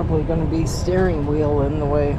probably going to be steering wheel in the way.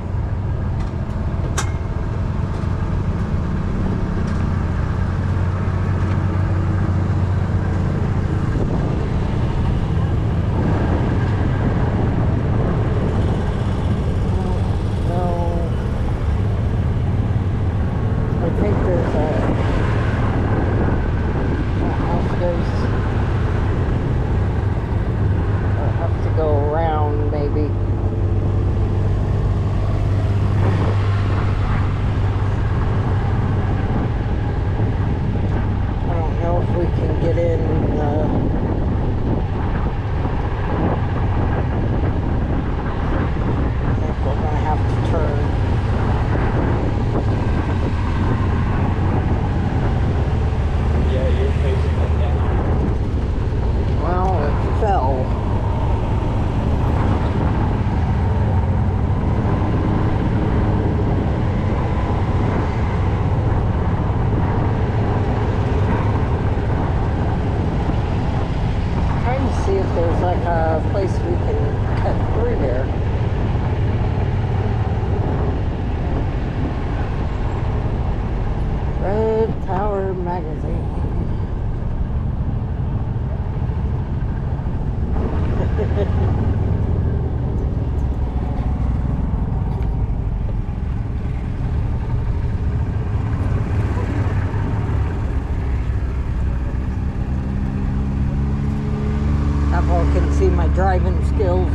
Driving skills.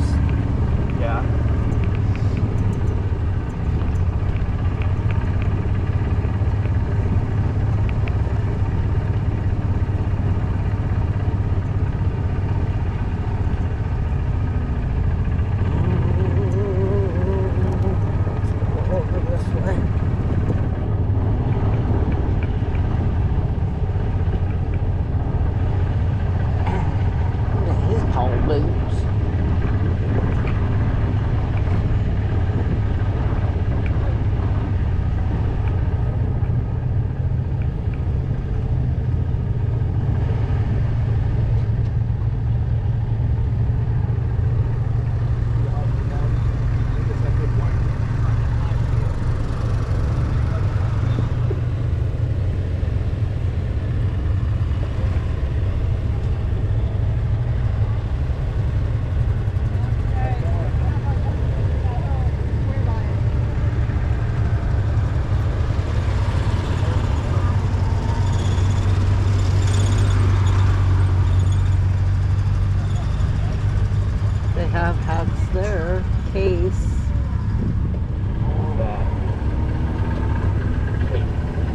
Yeah. Over this way. His tall boots.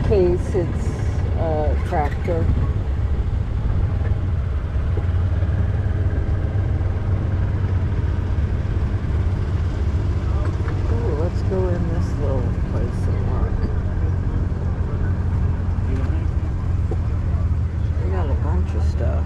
Case, it's a tractor. Ooh, let's go in this little place and look. They got a bunch of stuff.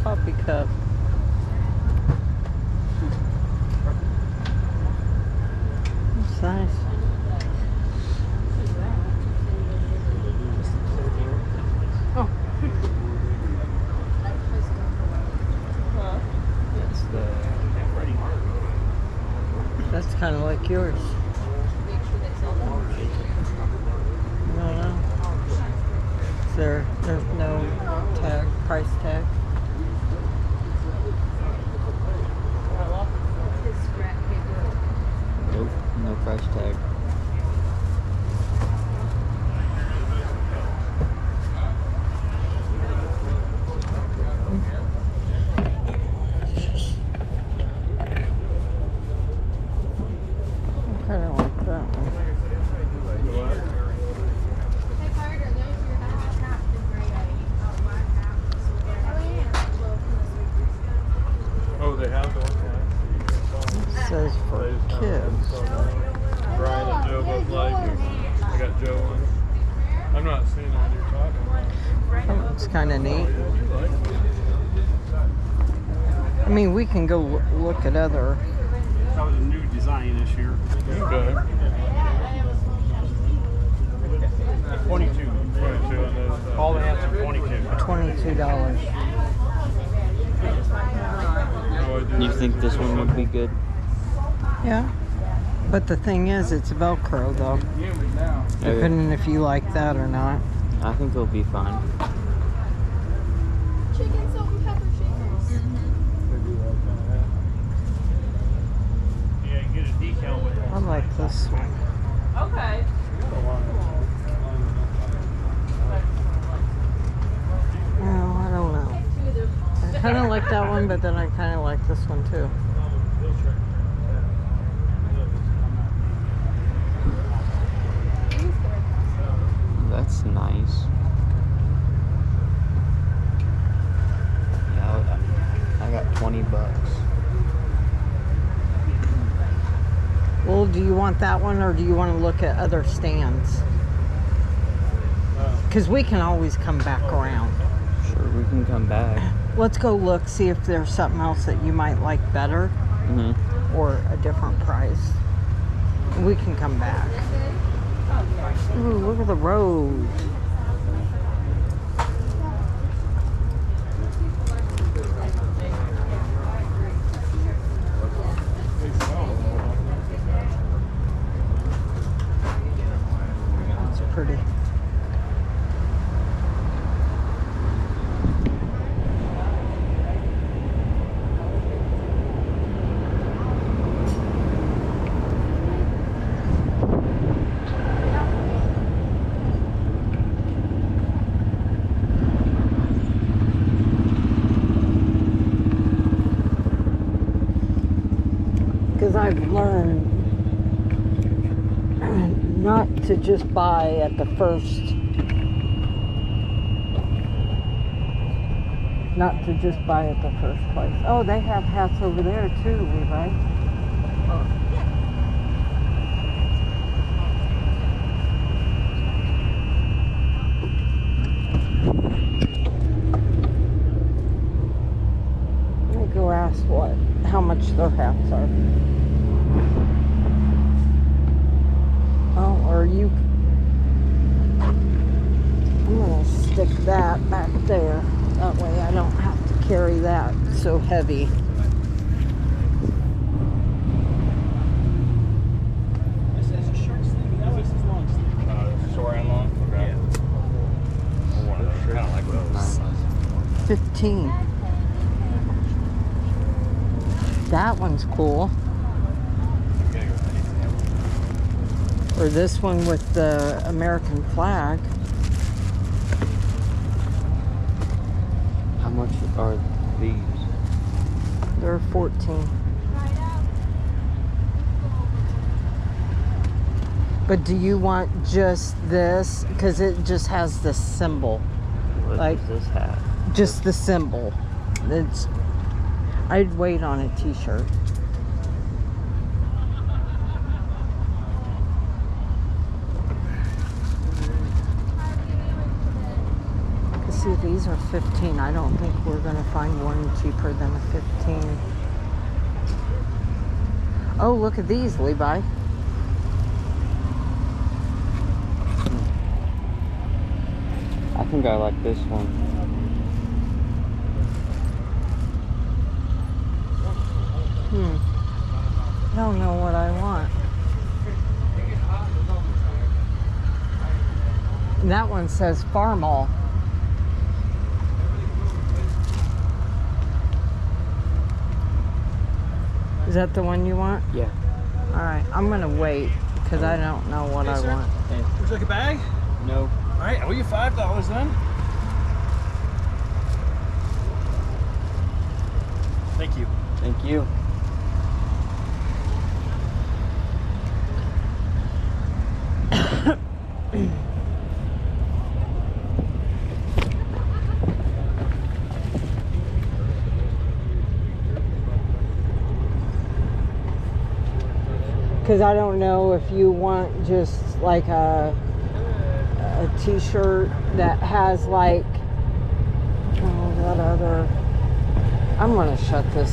Coffee cup. That's nice. Oh. That's kind of like yours. I don't know. There's no tag, price tag. Nope, no price tag. is for kids. Brian and Joe both like. I got Joe one. I'm not seeing the one you're talking about. Oh, it's kind of neat. Oh, yeah, you like it. I mean, we can go look at other. That was a new design this year. Okay. 22. 22 on those. All the hats are 22. $22. You think this one would be good? Yeah. But the thing is, it's Velcro though. Depending if you like that or not. I think it'll be fine. Chicken salt and pepper shakers. Yeah, you get a decal with it. I like this one. Okay. Well, I don't know. I kind of like that one, but then I kind of like this one too. That's nice. Yeah, I got 20 bucks. Well, do you want that one or do you want to look at other stands? Because we can always come back around. Sure, we can come back. Let's go look, see if there's something else that you might like better or a different price. We can come back. Ooh, look at the road. That's pretty. Because I've learned not to just buy at the first, place. Oh, they have hats over there too, Levi. Let me go ask how much their hats are. Oh, or you. I'm gonna stick that back there. That way I don't have to carry that so heavy. This is a short sleeve. No, this is long sleeve. Short and long? Okay. Yeah. One of those. Kind of like those. 15. That one's cool. Or this one with the American flag. How much are these? They're 14. But do you want just this? Because it just has this symbol. What Like- is this hat? Just the symbol. I'd wait on a t-shirt. See, these are 15. I don't think we're going to find one cheaper than a 15. Oh, look at these, Levi. I think I like this one. I don't know what I want. And that one says Farmall. Is that the one you want? Yeah. All right, I'm gonna wait because I don't know what I want. Would you like a bag? No. All right, I owe you $5 then. Thank you. Thank you. Because I don't know if you want just like a t-shirt that has like, oh, what other, I'm gonna shut this